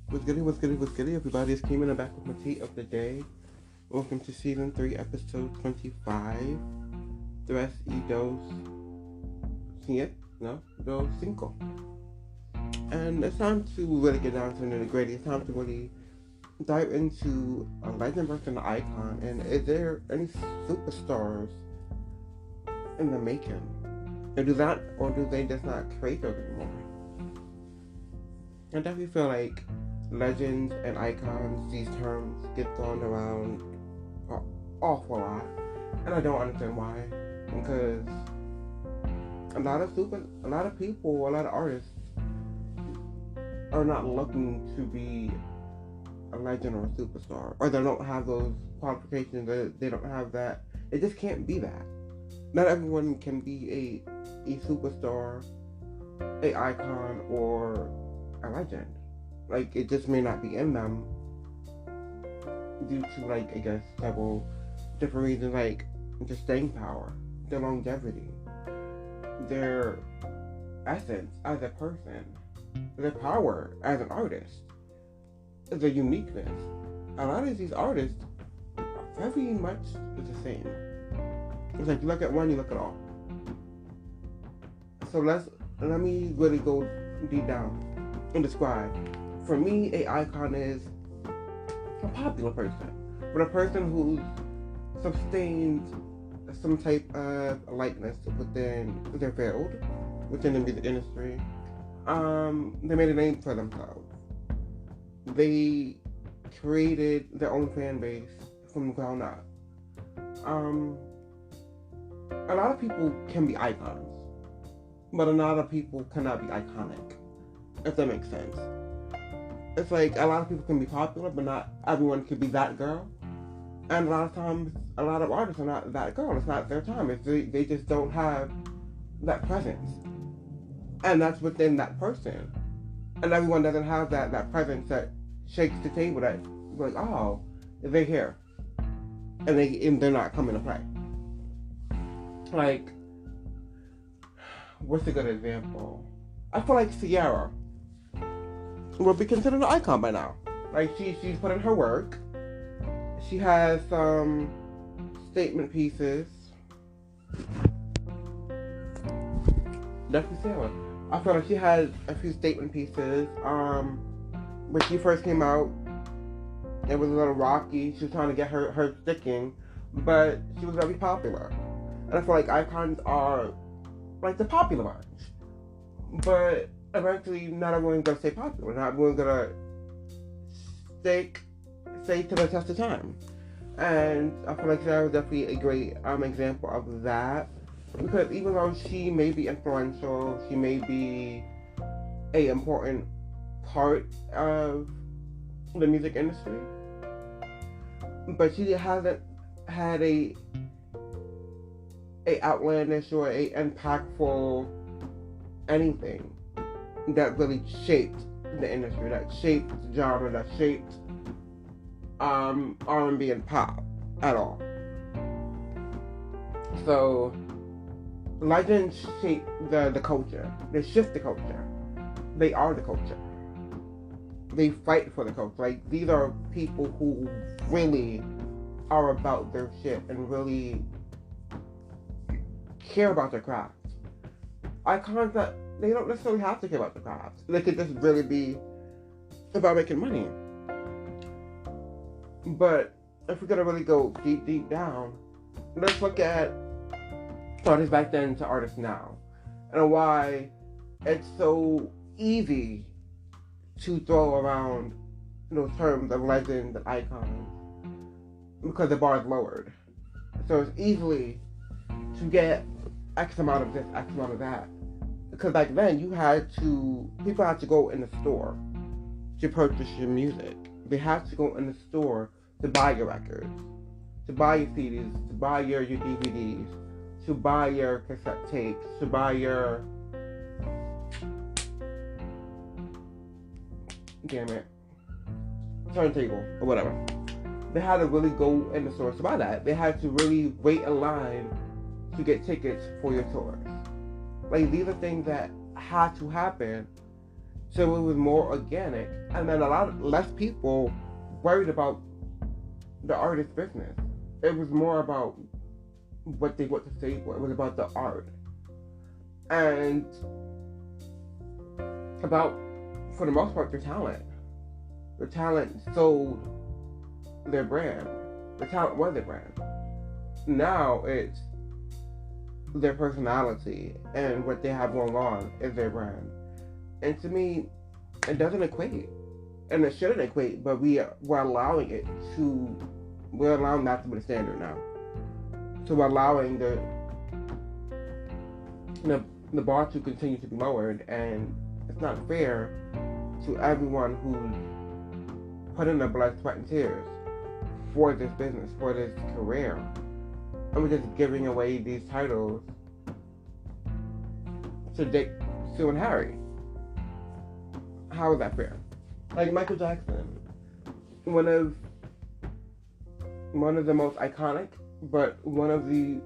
What's goody, everybody? It's Keeman. I'm back with my tea of the day. Welcome to season 3, episode 25. Tres y dos, siete, no, dos, cinco. And it's time to really get down to the nitty gritty. It's time to really dive into a legend versus an icon. And is there any superstars in the making? And do they just not create those anymore? I definitely feel like legends and icons, these terms get thrown around an awful lot, and I don't understand why. Because a lot of people, a lot of artists are not looking to be a legend or a superstar, or they don't have those qualifications. They don't have that. It just can't be that. Not everyone can be a superstar, a icon, or a legend. Like, it just may not be in them due to, like, I guess, several different reasons, like just staying power, their longevity, their essence as a person, their power as an artist, their uniqueness. A lot of these artists are very much the same. It's like you look at one, you look at all. So let me really go deep down and describe. For me, a icon is a popular person, but a person who's sustained some type of likeness within their field, within the music industry. They made a name for themselves. They created their own fan base from the ground up. A lot of people can be icons, but a lot of people cannot be iconic, if that makes sense. It's like a lot of people can be popular, but not everyone can be that girl. And a lot of times, a lot of artists are not that girl. It's not their time. They just don't have that presence. And that's within that person. And everyone doesn't have that presence that shakes the table that, like, oh, they're here. And they're not coming to play. Like, what's a good example? I feel like Ciara will be considered an icon by now. Like, she's put in her work. She has some statement pieces. Definitely Sarah. I feel like she had a few statement pieces. When she first came out, it was a little rocky. She was trying to get her sticking, but she was very popular. And I feel like icons are like the popular ones. But eventually, not everyone's gonna stay popular. Not everyone's gonna stay to the test of time. And I feel like Sarah was definitely a great example of that. Because even though she may be influential, she may be a important part of the music industry, but she hasn't had a outlandish or a impactful anything that really shaped the industry, that shaped the genre, that shaped R&B and pop at all. So legends shape the culture. They shift the culture. They are the culture. They fight for the culture. Like, these are people who really are about their shit and really care about their craft. Icons that they don't necessarily have to care about the craft. They could just really be about making money. But if we're gonna really go deep down, let's look at artists back then to artists now, and why it's so easy to throw around those terms of legends and icons, because the bar is lowered. So it's easily to get X amount of this, X amount of that. Because back then people had to go in the store to purchase your music. They had to go in the store to buy your records, to buy your CDs, to buy your DVDs, to buy your cassette tapes, to buy your turntable or whatever. They had to really go in the stores to buy that. They had to really wait in line to get tickets for your tours. Like, these are things that had to happen So it was more organic, and then a lot less people worried about the artist business. It was more about what they want to say for. It was about the art. And about, for the most part, their talent. The talent sold their brand. The talent was their brand. Now it's their personality and what they have going on is their brand. And to me, it doesn't equate. And it shouldn't equate, but we're allowing that to be the standard now. So we're allowing the bar to continue to be lowered, and it's not fair to everyone who's put in their blood, sweat, and tears for this business, for this career. And we're just giving away these titles to Dick, Sue, and Harry. How is that fair? Like Michael Jackson, one of the most iconic, but one of the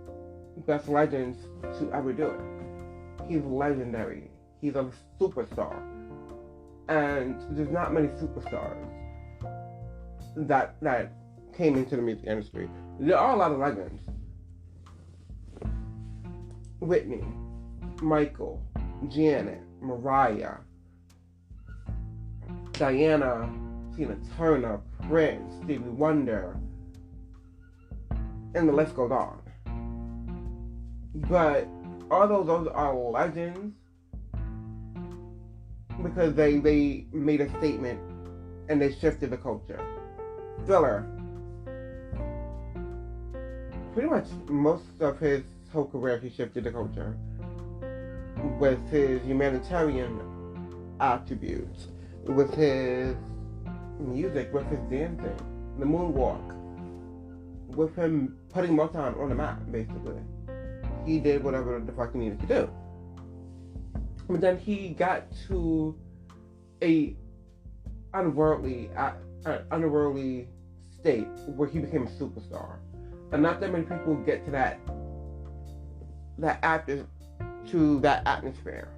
best legends to ever do it. He's legendary. He's a superstar. And there's not many superstars that came into the music industry. There are a lot of legends. Whitney, Michael, Janet, Mariah, Diana, Tina Turner, Prince, Stevie Wonder, and the list goes on. But although those are legends, because they made a statement and they shifted the culture. Thriller, pretty much most of his whole career he shifted the culture with his humanitarian attributes, with his music, with his dancing, the moonwalk, with him putting Motown on the map, basically. He did whatever the fuck he needed to do. But then he got to a unworldly state where he became a superstar. And not that many people get to that atmosphere.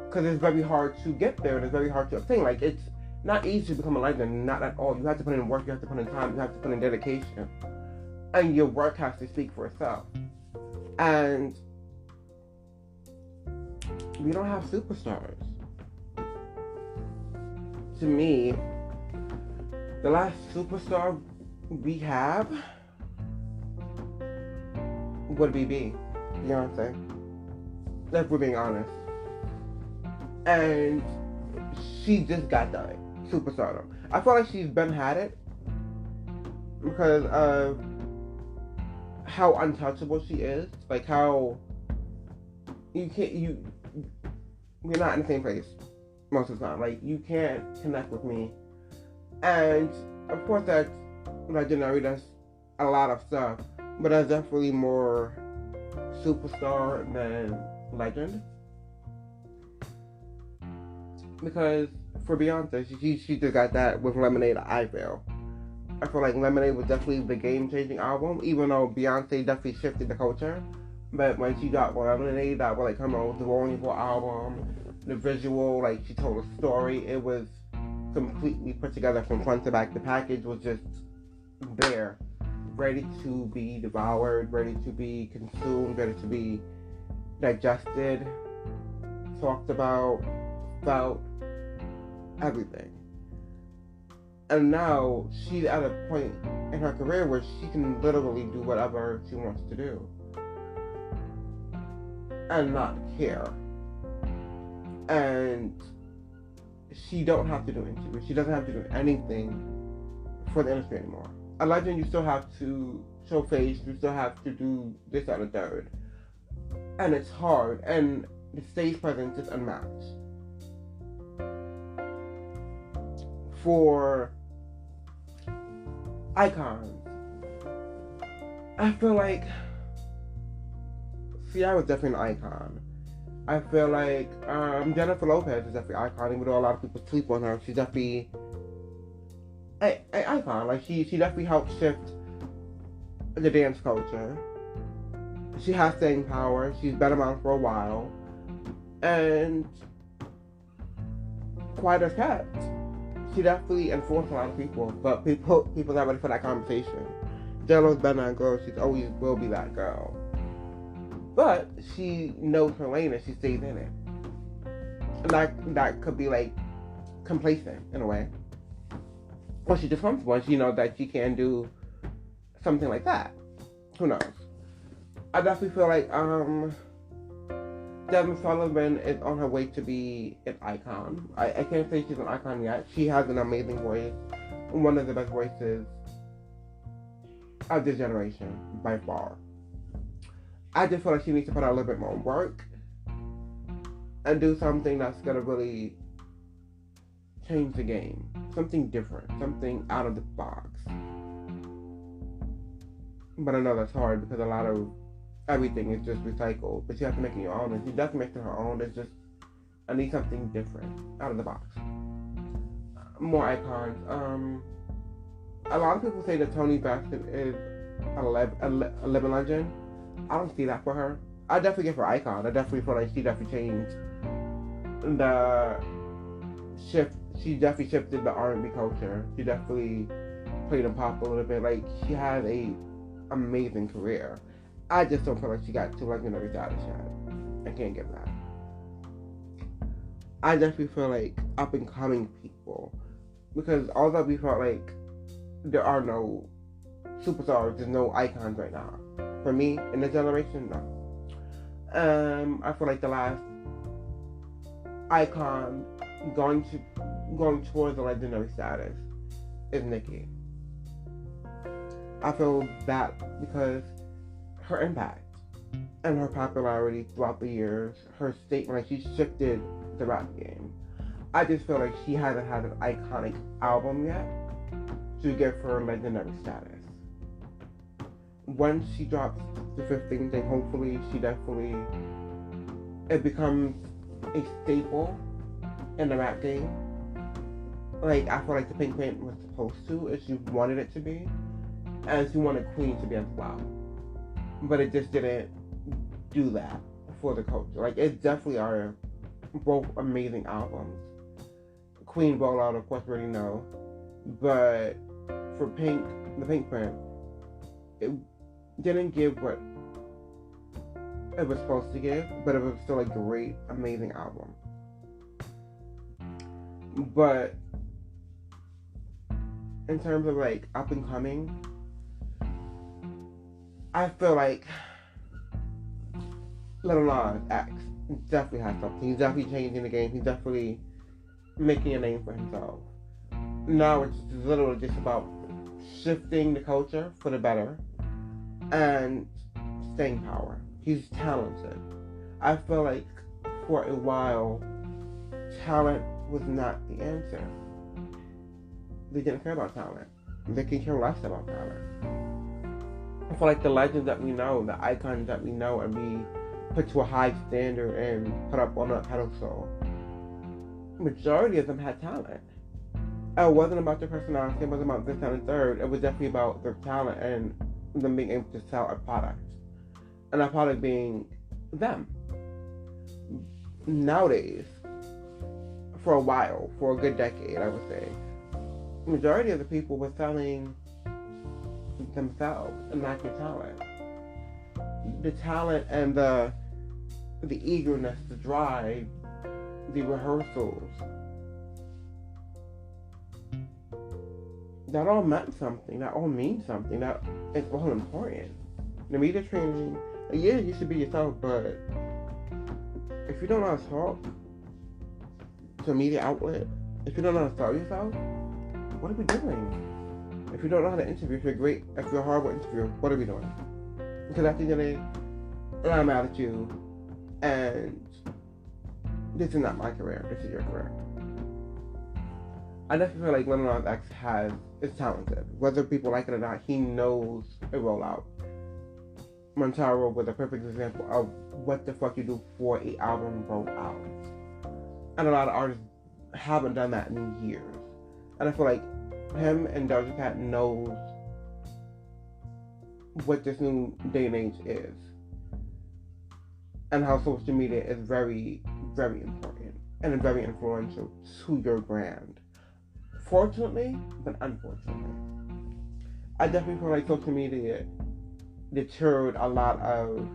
Because it's very hard to get there and it's very hard to obtain. Like, it's not easy to become a legend, not at all. You have to put in work, you have to put in time, you have to put in dedication. And your work has to speak for itself. And we don't have superstars. To me, the last superstar we have would be Beyonce. If we're being honest. And she just got that superstardom. I feel like she's been had it because of how untouchable she is. Like how we're not in the same place most of the time. Like, you can't connect with me. And of course that's legendary, that's a lot of stuff. But that's definitely more superstar than legend. Because for Beyonce, she just got that with Lemonade, I feel. I feel like Lemonade was definitely the game-changing album, even though Beyonce definitely shifted the culture. But when she got Lemonade, that was like her most vulnerable album. The visual, like, she told a story. It was completely put together from front to back. The package was just there, ready to be devoured, ready to be consumed, ready to be digested, talked about, felt, everything. And now she's at a point in her career where she can literally do whatever she wants to do and not care. And she don't have to do anything. She doesn't have to do anything for the industry anymore. A legend, you still have to show face, you still have to do this, that, and the third. And it's hard, and the stage presence is unmatched. For icons, I feel like Ciara was definitely an icon. I feel like Jennifer Lopez is definitely an icon, even though a lot of people sleep on her. She's definitely an icon. Like, she definitely helped shift the dance culture. She has staying power. She's been around for a while. And quiet as kept. She definitely influenced a lot of people, but people not ready for that conversation. JLo's been that girl. She's always will be that girl. But she knows her lane and she stays in it. And that could be like complacent in a way. Or she just comfortable and she knows that she can do something like that. Who knows? I definitely feel like Jazmine Sullivan is on her way to be an icon. I can't say she's an icon yet. She has an amazing voice. One of the best voices of this generation, by far. I just feel like she needs to put out a little bit more work and do something that's going to really change the game. Something different. Something out of the box. But I know that's hard because a lot of everything is just recycled, but you have to make it your own. And she does make it her own. It's just, I need something different, out of the box. More icons. A lot of people say that Toni Braxton is a living legend. I don't see that for her. I definitely give her icon. I definitely feel like she definitely changed the shift. She definitely shifted the R&B culture. She definitely played in pop a little bit. Like, she has a amazing career. I just don't feel like she got to legendary status yet. I can't give that. I definitely feel like up and coming people, because although we felt like there are no superstars, there's no icons right now. For me, in this generation, no. I feel like the last icon going towards the legendary status is Nicki. I feel that because her impact and her popularity throughout the years, her statement, like she shifted the rap game. I just feel like she hasn't had an iconic album yet to give her legendary status. Once she drops the 15th thing, hopefully it becomes a staple in the rap game. Like, I feel like the Pink Print was supposed to, if she wanted it to be, and she wanted Queen to be as well. But it just didn't do that for the culture. Like, it definitely are both amazing albums. Queen Rollout, of course, we already know. But for the Pink Print, it didn't give what it was supposed to give, but it was still a great, amazing album. But in terms of like up and coming, I feel like Lil Nas X definitely has something. He's definitely changing the game. He's definitely making a name for himself. Now it's literally just about shifting the culture for the better and staying power. He's talented. I feel like for a while, talent was not the answer. They didn't care about talent. They could care less about talent. I feel like the legends that we know, the icons that we know and we put to a high standard and put up on a pedestal, majority of them had talent. It wasn't about their personality, it wasn't about this, that, and third. It was definitely about their talent and them being able to sell a product. And that product being them. Nowadays, for a while, for a good decade, I would say, the majority of the people were selling themselves and not their talent. The talent and the eagerness, the drive, the rehearsals, that all meant something. That all means something. That it's all important. The media training, yeah, you should be yourself, but if you don't know how to talk to a media outlet, if you don't know how to sell yourself, what are we doing? If you don't know how to interview, if you're a horrible interviewer, what are we doing? Because at the end of the day, I'm mad at you, and this is not my career, this is your career. I definitely feel like Lil Nas X is talented. Whether people like it or not, he knows a rollout. Montero was a perfect example of what the fuck you do for an album rollout. And a lot of artists haven't done that in years. And I feel like him and Doja Cat knows what this new day and age is. And how social media is very, very important. and very influential to your brand. Fortunately, but unfortunately. I definitely feel like social media deterred a lot of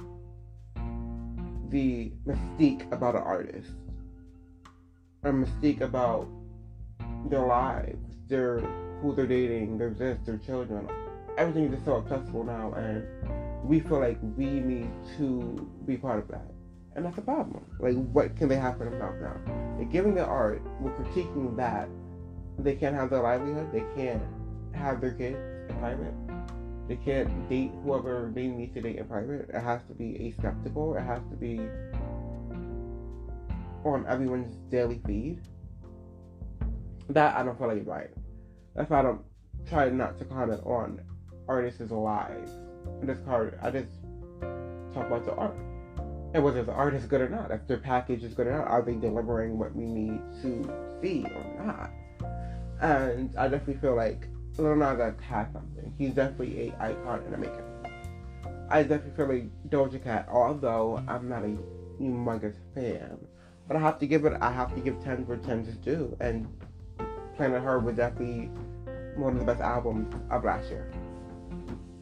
the mystique about an artist, a mystique about their lives, their who they're dating, their this, their children. Everything is just so accessible now, and we feel like we need to be part of that. And that's a problem. Like, what can they have for themselves now? They're giving their art, we're critiquing that. They can't have their livelihood, they can't have their kids in private. They can't date whoever they need to date in private. It has to be a spectacle. It has to be on everyone's daily feed. That I don't feel like is right. That's why I don't try not to comment on artists' lives. I just talk about the art. And whether the art is good or not, if their package is good or not, are they delivering what we need to see or not? And I definitely feel like Lil Nas X has something. He's definitely an icon in the making. I definitely feel like Doja Cat, although I'm not a humongous fan, but I have to give 10 where 10 is due. And Planet Her was definitely one of the best albums of last year.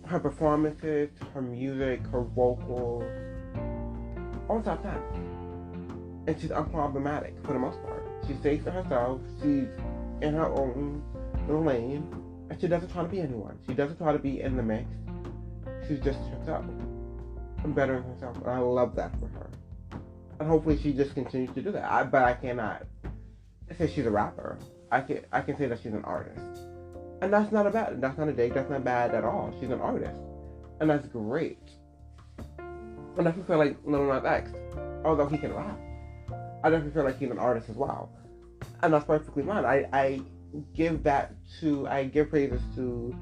Her performances, her music, her vocals, all top 10. And she's unproblematic for the most part. She stays to herself. She's in her own little lane. And she doesn't try to be anyone. She doesn't try to be in the mix. She's just herself. And bettering herself. And I love that for her. And hopefully she just continues to do that. But I cannot say she's a rapper. I can say that she's an artist. And that's not a dig. That's not bad at all. She's an artist. And that's great. And I definitely feel like Lil Nas X, although he can rap, I definitely feel like he's an artist as well. And that's perfectly fine. I give praises to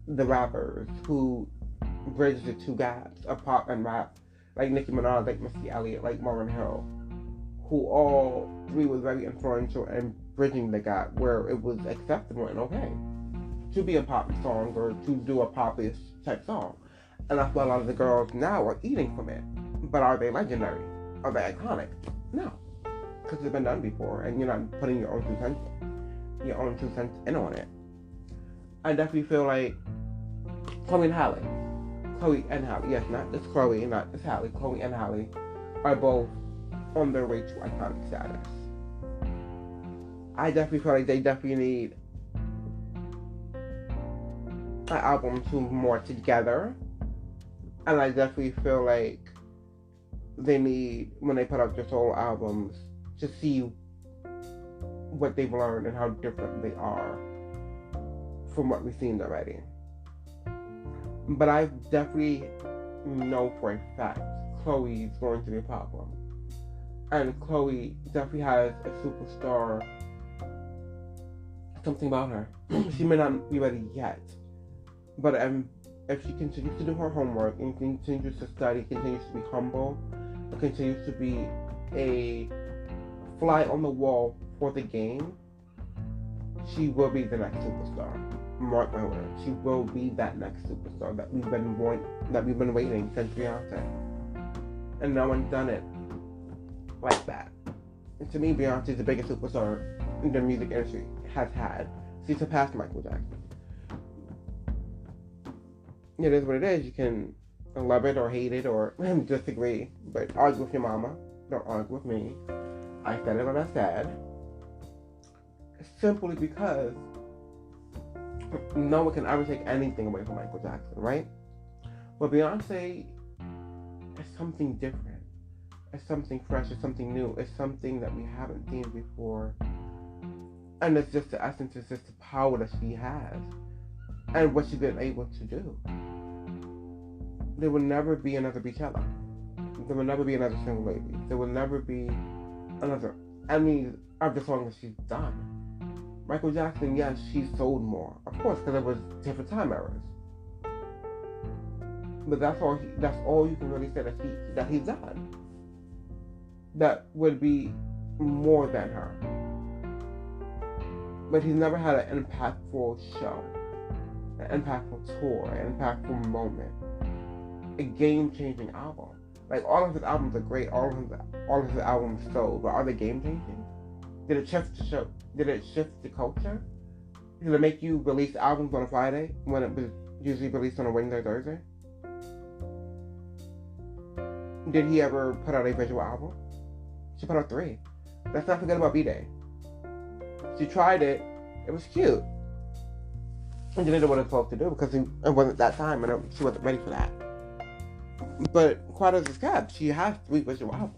the rappers who bridge the two gaps of pop and rap, like Nicki Minaj, like Missy Elliott, like Lauryn Hill, who all three was very influential in bridging the gap where it was acceptable and okay to be a pop song or to do a popish type song. And that's why a lot of the girls now are eating from it. But are they legendary? Are they iconic? No. Because it's been done before and you're not putting your own 2 cents in on it. I definitely feel like Chloe and Halle, yes, not just Chloe, not just Halle, Chloe and Halle are both on their way to iconic status. I definitely feel like they definitely need an album to move more together. And I definitely feel like they need, when they put out their solo albums, to see what they've learned and how different they are from what we've seen already. But I definitely know for a fact Chloe's going to be a problem. And Chloe definitely has a superstar, something about her. She may not be ready yet, but if she continues to do her homework and continues to study, continues to be humble, and continues to be a fly on the wall for the game, she will be the next superstar. Mark my words, she will be that next superstar that we've been waiting since Beyonce, and no one's done it like that. And to me, Beyonce is the biggest superstar in the music industry has had. She surpassed Michael Jackson. It is what it is. You can love it or hate it or disagree, but argue with your mama. Don't argue with me. I said it when I said. Simply because no one can ever take anything away from Michael Jackson, right? But Beyonce is something different. It's something fresh. It's something new. It's something that we haven't seen before. And it's just the essence. It's just the power that she has. And what she's been able to do. There will never be another Beachella. There will never be another Single Lady. There will never be another any of the songs that she's done. Michael Jackson, yes, she sold more. Of course, because it was different time eras. But that's all you can really say that he's done. That would be more than her. But he's never had an impactful show, an impactful tour, an impactful moment, a game-changing album. Like, all of his albums are great, all of his albums sold, but are they game-changing? Did it shift the show? Did it shift the culture? Did it make you release albums on a Friday when it was usually released on a Wednesday or Thursday? Did he ever put out a visual album? She put out 3. Let's not forget about B-Day. She tried it. It was cute. And didn't know what it was supposed to do because it wasn't that time and she wasn't ready for that. But Quiet as It's Kept, she has 3 visual albums.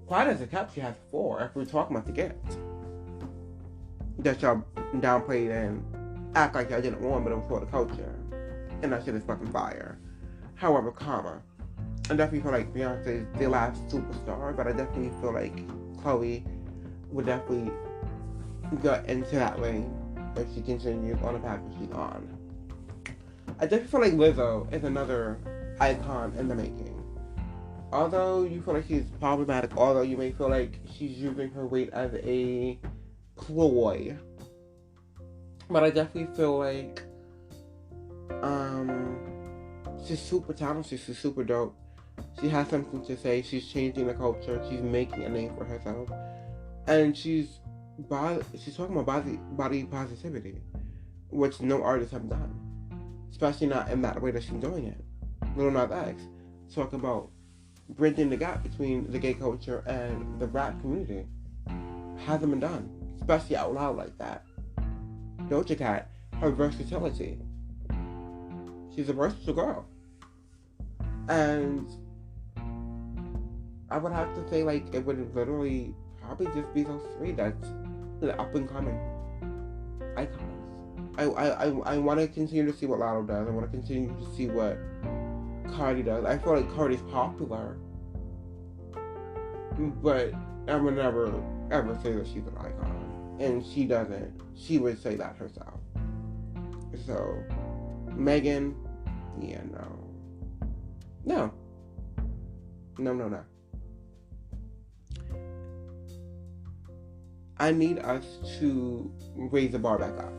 Quiet as It's Kept, she has 4 if we're talking about the Gift. That y'all downplayed and act like y'all didn't want, but it was for the culture. And that shit is fucking fire. However, Karma. I definitely feel like Beyonce is the last superstar, but I definitely feel like Chloe would definitely get into that lane if she continues on the path that she's on. I definitely feel like Lizzo is another icon in the making. Although you feel like she's problematic, although you may feel like she's using her weight as a ploy, but I definitely feel like she's super talented, she's super dope. She has something to say, she's changing the culture, she's making a name for herself, and she's talking about body positivity, which no artists have done, especially not in that way that she's doing it. Lil Nas X talking about bridging the gap between the gay culture and the rap community. Hasn't been done, especially out loud like that. Doja Cat, her versatility. She's a versatile girl. And I would have to say, like, it would literally probably just be those 3 that's the up and coming icons. I want to continue to see what Lotto does. I want to continue to see what Cardi does. I feel like Cardi's popular, but I would never ever say that she's an icon, and she doesn't. She would say that herself. So, Megan, yeah, no. I need us to raise the bar back up.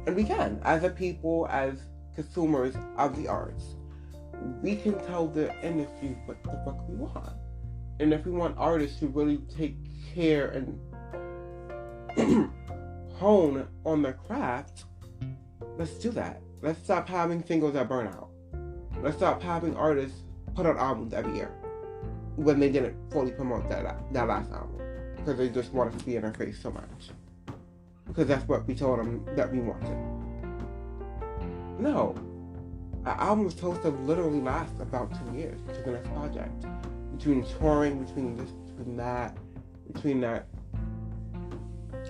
And we can, as a people, as consumers of the arts. We can tell the industry what the fuck we want. And if we want artists to really take care and hone on their craft, let's do that. Let's stop having singles that burn out. Let's stop having artists put out albums every year when they didn't fully promote that last album because they just wanted to be in our face so much. Because that's what we told them that we wanted. No. An album is supposed to literally last about 2 years to the next project. Between touring, between this, between that,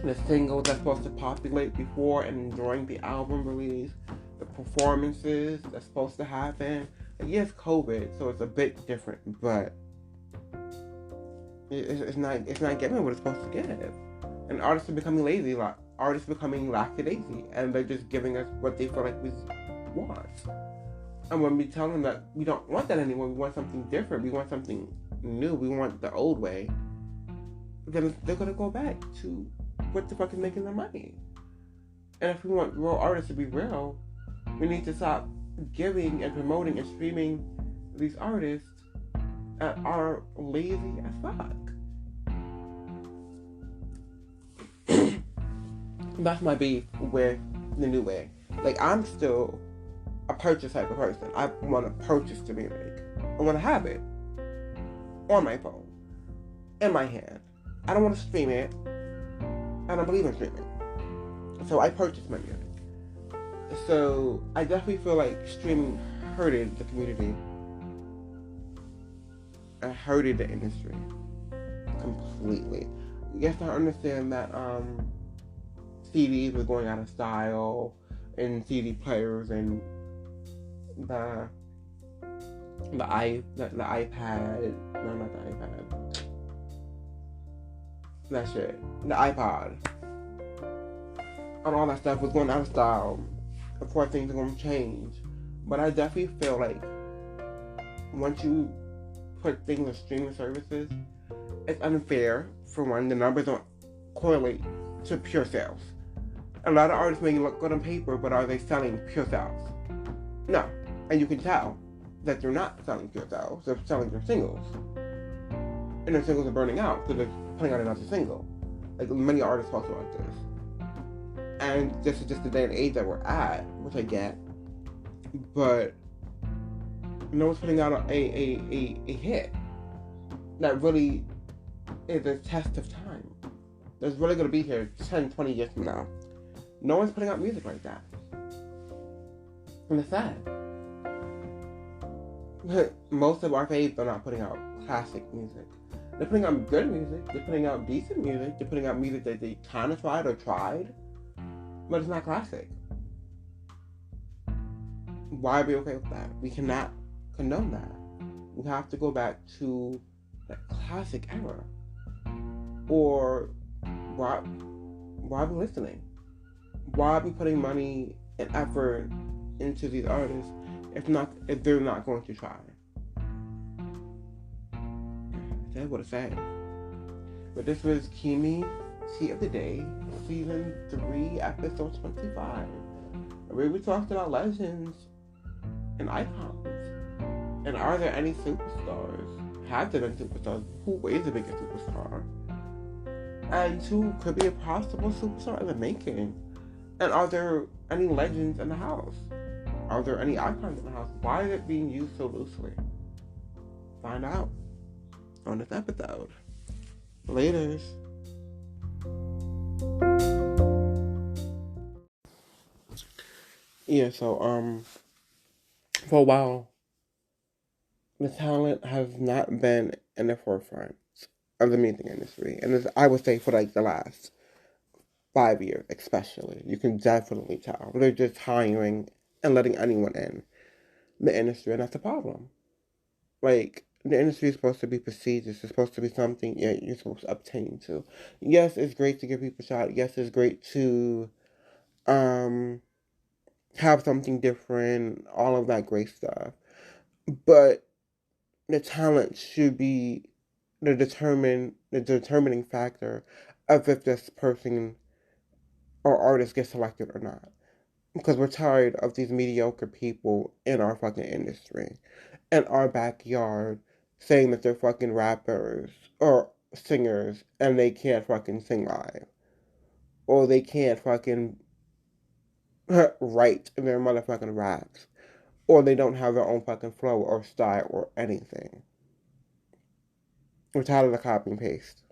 the single that's supposed to populate before and during the album release, the performances that's supposed to happen. Like, yes, COVID, so it's a bit different, but it's not giving what it's supposed to give. And artists are becoming lazy, artists are becoming lackadaisy, and they're just giving us what they feel like we want. And when we tell them that we don't want that anymore, we want something different, we want something new, we want the old way, then they're going to go back to what the fuck is making them money. And if we want real artists to be real, we need to stop giving and promoting and streaming these artists that are lazy as fuck. That's my beef with the new way. Like, I'm still a purchase type of person. I want to purchase the music. I want to have it on my phone, in my hand. I don't want to stream it. I don't believe in streaming. So I purchase my music. So I definitely feel like streaming hurted the community. It hurted the industry completely. You have to understand that CDs were going out of style, and CD players, and the iPad. No, not the iPad. That shit. The iPod. And all that stuff was going out of style. Of course, things are going to change. But I definitely feel like once you put things on streaming services, it's unfair. For one, the numbers don't correlate to pure sales. A lot of artists may look good on paper, but are they selling pure sales? No. And you can tell that they're not selling pure sales. They're selling their singles. And their singles are burning out, so they're putting out another single. Like many artists talk about this. And this is just the day and age that we're at, which I get. But no one's putting out a hit that really is a test of time. That's really going to be here 10, 20 years from now. No one's putting out music like that. And it's sad. Most of our faves are not putting out classic music. They're putting out good music. They're putting out decent music. They're putting out music that they kind of tried, but it's not classic. Why are we okay with that? We cannot condone that. We have to go back to that classic era. Or why are we listening? Why are we putting money and effort into these artists if they're not going to try? That's what it's saying. But this was Kimi Tea of the Day, Season 3, Episode 25. Where we talked about legends and icons. And are there any superstars? Have there been superstars? Who is the biggest superstar? And who could be a possible superstar in the making? And are there any legends in the house? Are there any icons in the house? Why is it being used so loosely? Find out on this episode. Laters. Yeah, so for a while, the talent has not been in the forefront of the music industry, and I would say for like the last 5 years, especially, you can definitely tell they're just hiring and letting anyone in the industry, and that's a problem. Like, the industry is supposed to be prestigious. It's supposed to be something you're supposed to obtain to. Yes, it's great to give people a shot. Yes, it's great to have something different, all of that great stuff. But the talent should be the determining factor of if this person or artist gets selected or not. Because we're tired of these mediocre people in our fucking industry, in our backyard, saying that they're fucking rappers or singers and they can't fucking sing live. Or they can't fucking write their motherfucking raps. Or they don't have their own fucking flow or style or anything. We're tired of the copy and paste.